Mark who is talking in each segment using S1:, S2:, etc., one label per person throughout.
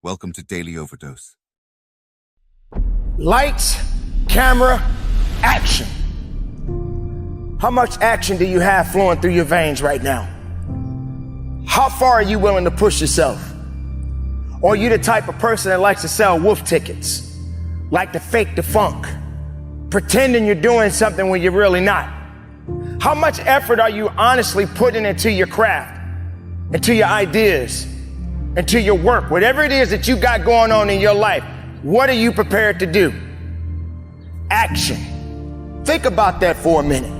S1: Welcome to Daily Overdose.
S2: Lights, camera, action. How much action do you have flowing through your veins right now? How far are you willing to push yourself? Or are you the type of person that likes to sell wolf tickets, like to fake the funk, pretending you're doing something when you're really not? How much effort are you honestly putting into your craft, into your ideas, into your work, whatever it is that you got going on in your life? What are you prepared to do? Action. Think about that for a minute.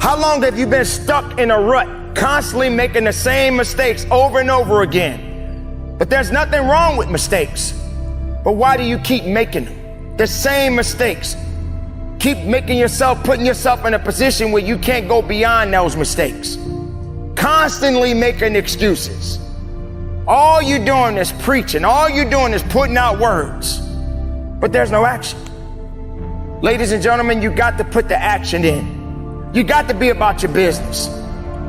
S2: How long have you been stuck in a rut, constantly making the same mistakes over and over again? But there's nothing wrong with mistakes. But why do you keep making them? The same mistakes. Keep making yourself, putting yourself in a position where you can't go beyond those mistakes. Constantly making excuses. All you're doing is preaching. All you're doing is putting out words. But there's no action. Ladies and gentlemen, you got to put the action in. You got to be about your business.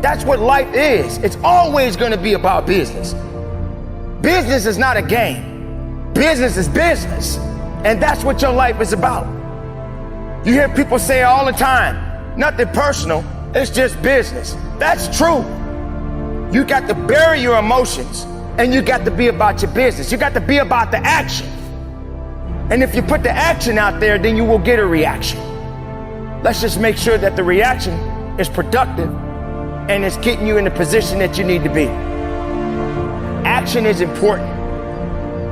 S2: That's what life is. It's always going to be about business. Business is not a game. Business is business. And that's what your life is about. You hear people say all the time, nothing personal, it's just business. That's true. You got to bury your emotions and you got to be about your business. You got to be about the action. And if you put the action out there, then you will get a reaction. Let's just make sure that the reaction is productive and it's getting you in the position that you need to be. Action is important.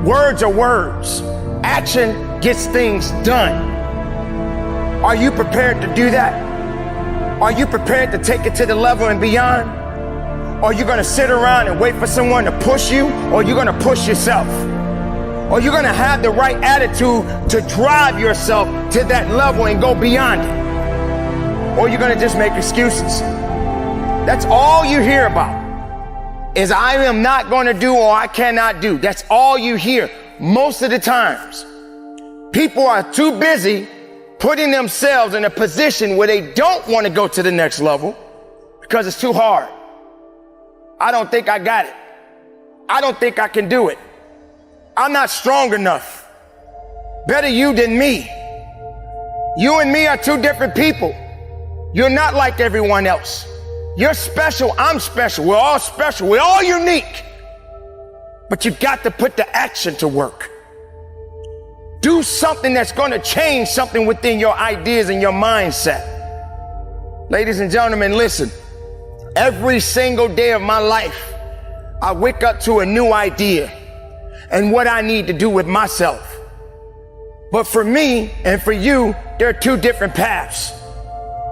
S2: Words are words. Action gets things done. Are you prepared to do that? Are you prepared to take it to the level and beyond? Or are you gonna sit around and wait for someone to push you? Or are you gonna push yourself? Or are you gonna have the right attitude to drive yourself to that level and go beyond it? Or are you gonna just make excuses? That's all you hear about is I am not gonna do or I cannot do. That's all you hear most of the times. People are too busy putting themselves in a position where they don't want to go to the next level because it's too hard. I don't think I got it. I don't think I can do it. I'm not strong enough. Better you than me. You and me are two different people. You're not like everyone else. You're special, I'm special. We're all special. We're all unique. But you got to put the action to work. Do something that's going to change something within your ideas and your mindset. Ladies and gentlemen, listen. Every single day of my life, I wake up to a new idea and what I need to do with myself. But for me and for you, there are two different paths.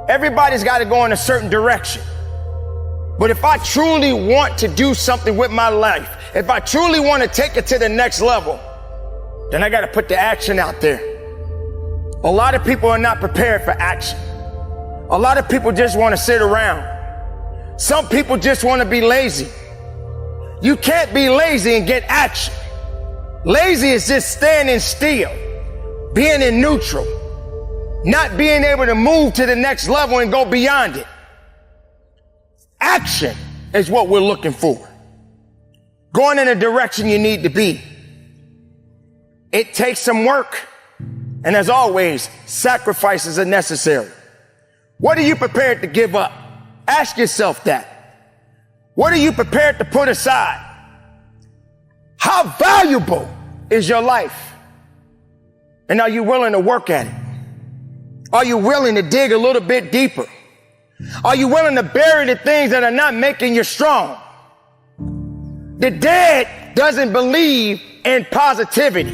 S2: Everybody's got to go in a certain direction. But if I truly want to do something with my life, if I truly want to take it to the next level, then I got to put the action out there. A lot of people are not prepared for action. A lot of people just want to sit around. Some people just want to be lazy. You can't be lazy and get action. Lazy is just standing still, being in neutral, not being able to move to the next level and go beyond it. Action is what we're looking for. Going in the direction you need to be. It takes some work, and as always, sacrifices are necessary. What are you prepared to give up? Ask yourself that. What are you prepared to put aside? How valuable is your life? And are you willing to work at it? Are you willing to dig a little bit deeper? Are you willing to bury the things that are not making you strong? The dead doesn't believe in positivity.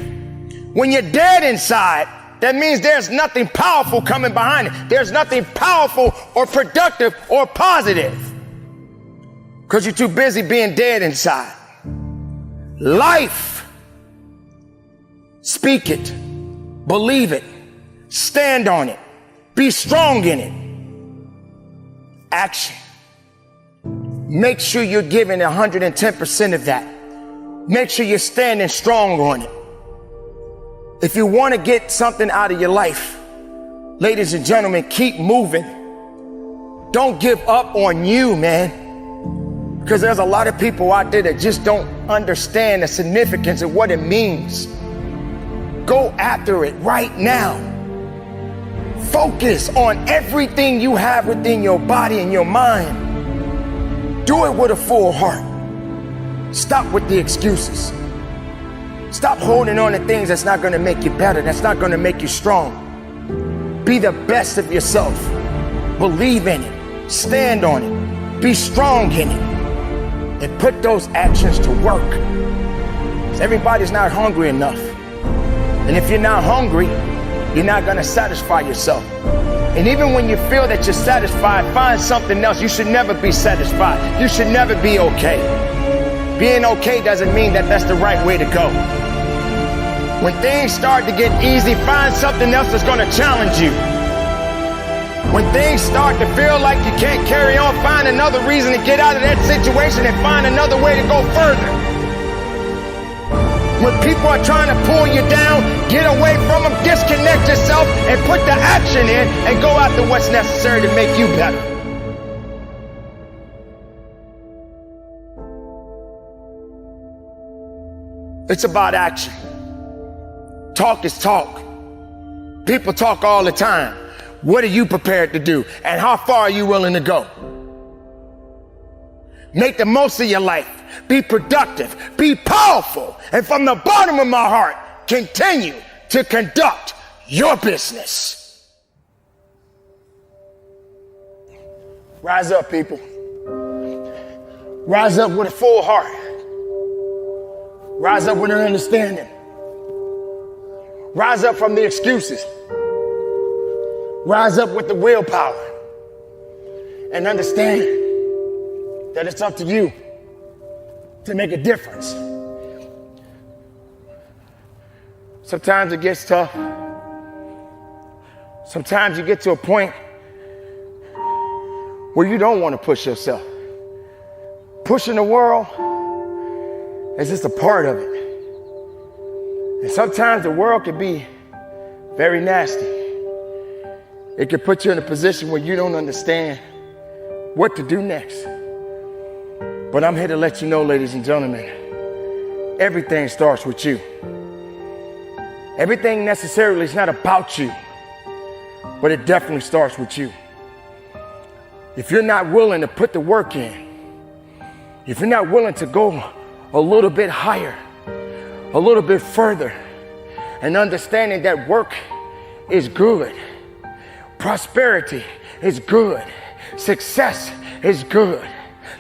S2: When you're dead inside, that means there's nothing powerful coming behind it. There's nothing powerful or productive or positive because you're too busy being dead inside. Life. Speak it. Believe it. Stand on it. Be strong in it. Action. Make sure you're giving 110% of that. Make sure you're standing strong on it. If you want to get something out of your life, ladies and gentlemen, keep moving. Don't give up on you, man. Because there's a lot of people out there that just don't understand the significance of what it means. Go after it right now. Focus on everything you have within your body and your mind. Do it with a full heart. Stop with the excuses. Stop holding on to things that's not going to make you better, that's not going to make you strong. Be the best of yourself. Believe in it. Stand on it. Be strong in it. And put those actions to work. 'Cause everybody's not hungry enough. And if you're not hungry, you're not going to satisfy yourself. And even when you feel that you're satisfied, find something else. You should never be satisfied. You should never be okay. Being okay doesn't mean that that's the right way to go. When things start to get easy, find something else that's going to challenge you. When things start to feel like you can't carry on, find another reason to get out of that situation and find another way to go further. When people are trying to pull you down, get away from them, disconnect yourself, and put the action in and go after what's necessary to make you better. It's about action. Talk is talk. People talk all the time. What are you prepared to do? And how far are you willing to go? Make the most of your life. Be productive. Be powerful. And from the bottom of my heart, continue to conduct your business. Rise up, people. Rise up with a full heart. Rise up with an understanding. Rise up from the excuses. Rise up with the willpower. And understand that it's up to you to make a difference. Sometimes it gets tough. Sometimes you get to a point where you don't want to push yourself. Pushing the world is just a part of it. And sometimes the world can be very nasty. It can put you in a position where you don't understand what to do next. But I'm here to let you know, ladies and gentlemen, everything starts with you. Everything necessarily is not about you, but it definitely starts with you. If you're not willing to put the work in, if you're not willing to go a little bit higher, a little bit further, and understanding that work is good, prosperity is good, success is good,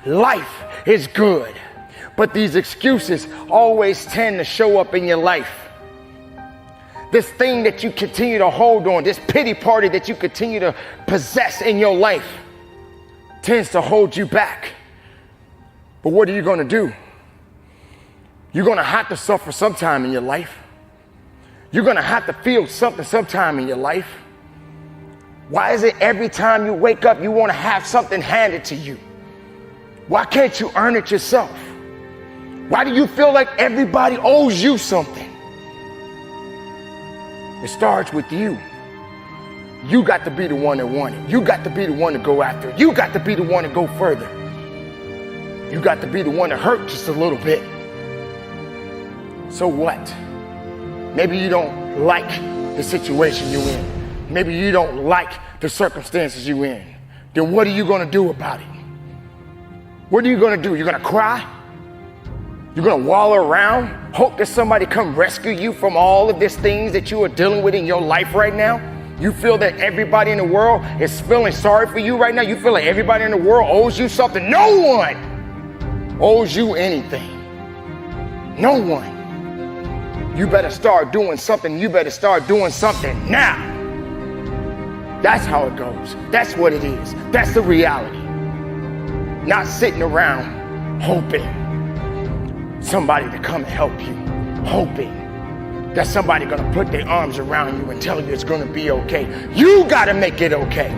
S2: life is good, but these excuses always tend to show up in your life. This thing that you continue to hold on, this pity party that you continue to possess in your life tends to hold you back. But what are you going to do? You're going to have to suffer sometime in your life. You're going to have to feel something sometime in your life. Why is it every time you wake up, you want to have something handed to you? Why can't you earn it yourself? Why do you feel like everybody owes you something? It starts with you. You got to be the one that want it. You got to be the one to go after it. You got to be the one to go further. You got to be the one to hurt just a little bit. So what? Maybe you don't like the situation you're in. Maybe you don't like the circumstances you're in. Then what are you going to do about it? What are you going to do? You're going to cry? You're going to wallow around, hope that somebody come rescue you from all of these things that you are dealing with in your life right now? You feel that everybody in the world is feeling sorry for you right now? You feel like everybody in the world owes you something? No one owes you anything. No one. You better start doing something. You better start doing something now. That's how it goes. That's what it is. That's the reality. Not sitting around hoping somebody to come and help you, hoping that somebody gonna put their arms around you and tell you it's gonna be okay. You gotta make it okay.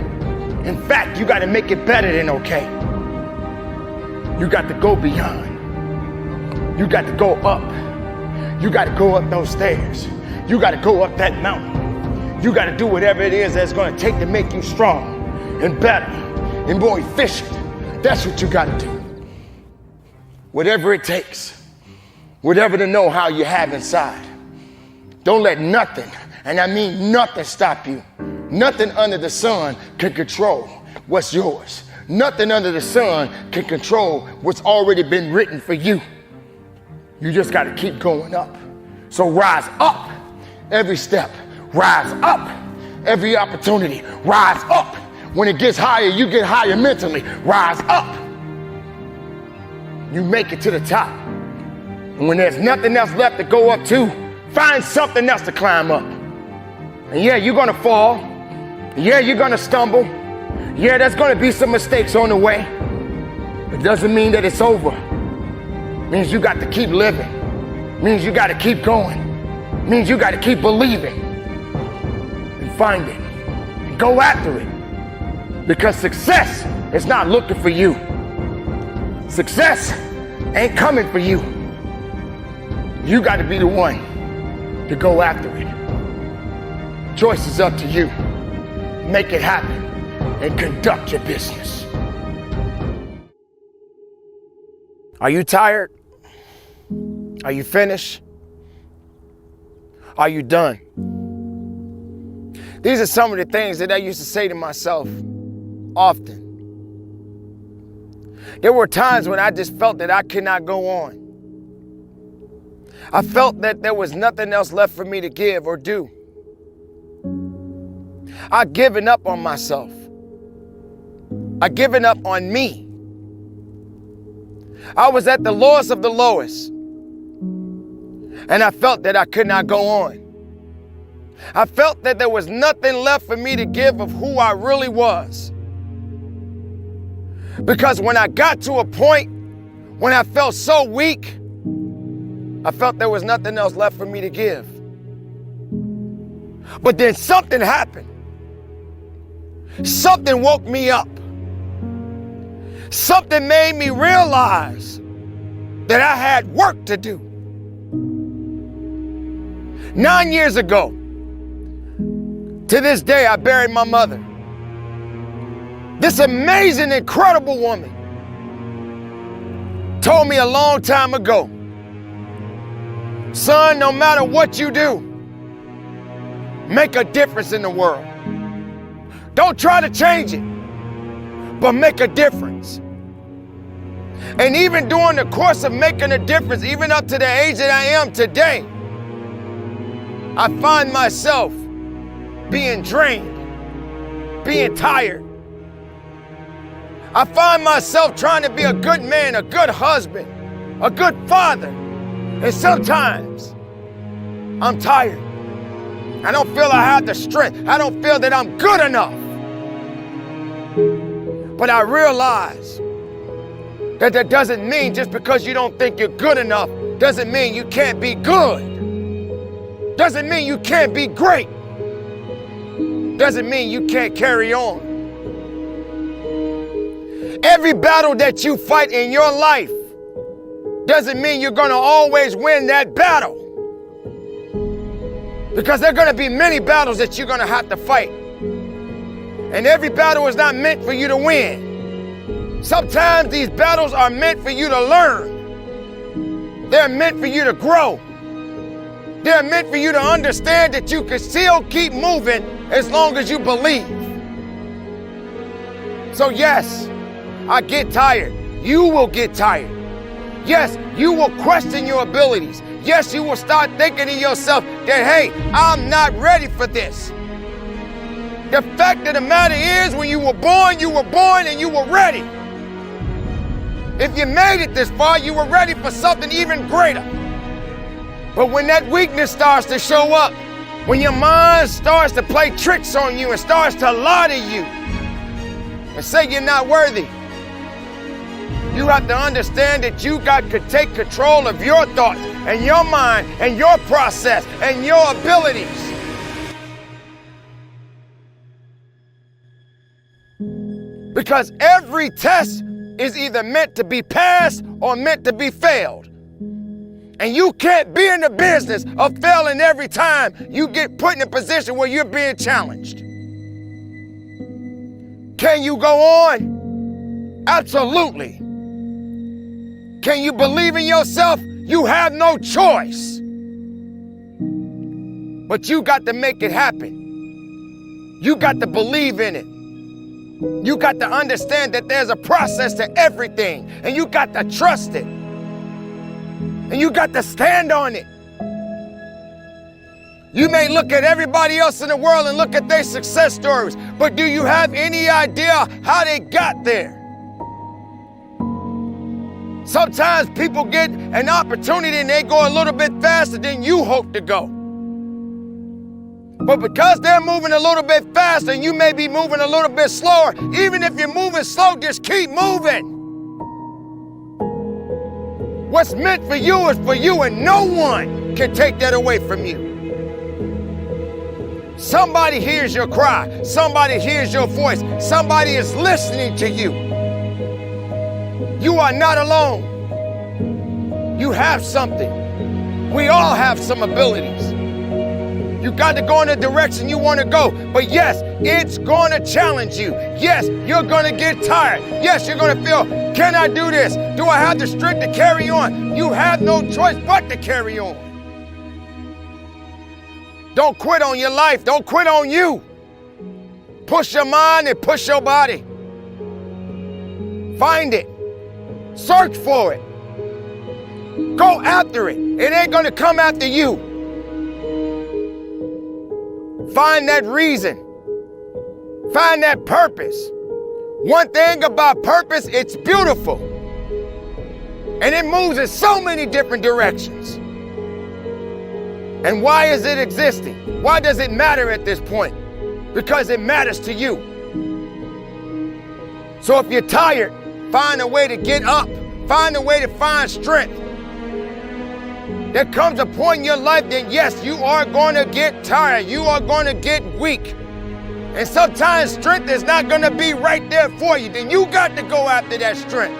S2: In fact, you gotta make it better than okay. You got to go beyond. You got to go up. You got to go up those stairs. You got to go up that mountain. You got to do whatever it is that's gonna take to make you strong and better and more efficient. That's what you got to do. whatever it takes, whatever to know how you have inside. Don't let nothing, and I mean nothing, stop you. Nothing under the sun can control what's yours. Nothing under the sun can control what's already been written for you. You just got to keep going up. So rise up every step. Rise up every opportunity. Rise up. When it gets higher, you get higher mentally. Rise up. You make it to the top. And when there's nothing else left to go up to, find something else to climb up. And yeah, you're going to fall. Yeah, you're going to stumble. Yeah, there's going to be some mistakes on the way. It doesn't mean that it's over. It means you got to keep living. It means you got to keep going. It means you got to keep believing and find it. And go after it. Because success is not looking for you. Success ain't coming for you. You got to be the one to go after it. Choice is up to you. Make it happen and conduct your business. Are you tired? Are you finished? Are you done? These are some of the things that I used to say to myself often. There were times when I just felt that I could not go on. I felt that there was nothing else left for me to give or do. I'd given up on myself. I'd given up on me. I was at the lowest of the lowest. And I felt that I could not go on. I felt that there was nothing left for me to give of who I really was. Because when I got to a point when I felt so weak, I felt there was nothing else left for me to give. But then something happened. Something woke me up. Something made me realize that I had work to do. 9 years ago, to this day, I buried my mother. This amazing, incredible woman told me a long time ago, son, no matter what you do, make a difference in the world. Don't try to change it, but make a difference. And even during the course of making a difference, even up to the age that I am today, I find myself being drained, being tired. I find myself trying to be a good man, a good husband, a good father. And sometimes I'm tired. I don't feel I have the strength. I don't feel that I'm good enough. But I realize that that doesn't mean just because you don't think you're good enough, doesn't mean you can't be good. Doesn't mean you can't be great. Doesn't mean you can't carry on. Every battle that you fight in your life doesn't mean you're going to always win that battle. Because there are going to be many battles that you're going to have to fight. And every battle is not meant for you to win. Sometimes these battles are meant for you to learn. They're meant for you to grow. They're meant for you to understand that you can still keep moving as long as you believe. So yes, I get tired. You will get tired. Yes, you will question your abilities. Yes, you will start thinking to yourself that, hey, I'm not ready for this. The fact of the matter is, when you were born and you were ready. If you made it this far, you were ready for something even greater. But when that weakness starts to show up, when your mind starts to play tricks on you and starts to lie to you and say you're not worthy, you have to understand that you got to take control of your thoughts and your mind and your process and your abilities. Because every test is either meant to be passed or meant to be failed. And you can't be in the business of failing every time you get put in a position where you're being challenged. Can you go on? Absolutely. Can you believe in yourself? You have no choice. But you got to make it happen. You got to believe in it. You got to understand that there's a process to everything, and you got to trust it. And you got to stand on it. You may look at everybody else in the world and look at their success stories, but do you have any idea how they got there? Sometimes people get an opportunity and they go a little bit faster than you hope to go. But because they're moving a little bit faster and you may be moving a little bit slower, even if you're moving slow, just keep moving. What's meant for you is for you, and no one can take that away from you. Somebody hears your cry. Somebody hears your voice. Somebody is listening to you. You are not alone. You have something. We all have some abilities. You got to go in the direction you want to go. But yes, it's going to challenge you. Yes, you're going to get tired. Yes, you're going to feel, can I do this? Do I have the strength to carry on? You have no choice but to carry on. Don't quit on your life. Don't quit on you. Push your mind and push your body. Find it. Search for it. Go after it. It ain't going to come after you. Find that reason. Find that purpose. One thing about purpose, it's beautiful. And it moves in so many different directions. And why is it existing? Why does it matter at this point? Because it matters to you. So if you're tired, find a way to get up. Find a way to find strength. There comes a point in your life that yes, you are going to get tired. You are going to get weak. And sometimes strength is not going to be right there for you. Then you got to go after that strength.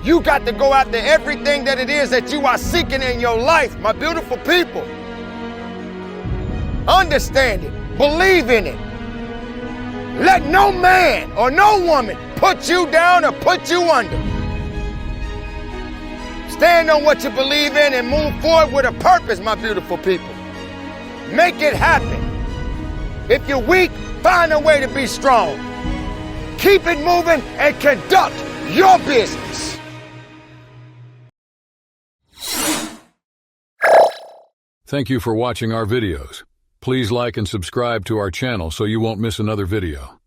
S2: You got to go after everything that it is that you are seeking in your life, my beautiful people. Understand it. Believe in it. Let no man or no woman put you down or put you under. Stand on what you believe in and move forward with a purpose, my beautiful people. Make it happen. If you're weak, find a way to be strong. Keep it moving and conduct your business.
S1: Thank you for watching our videos. Please like and subscribe to our channel so you won't miss another video.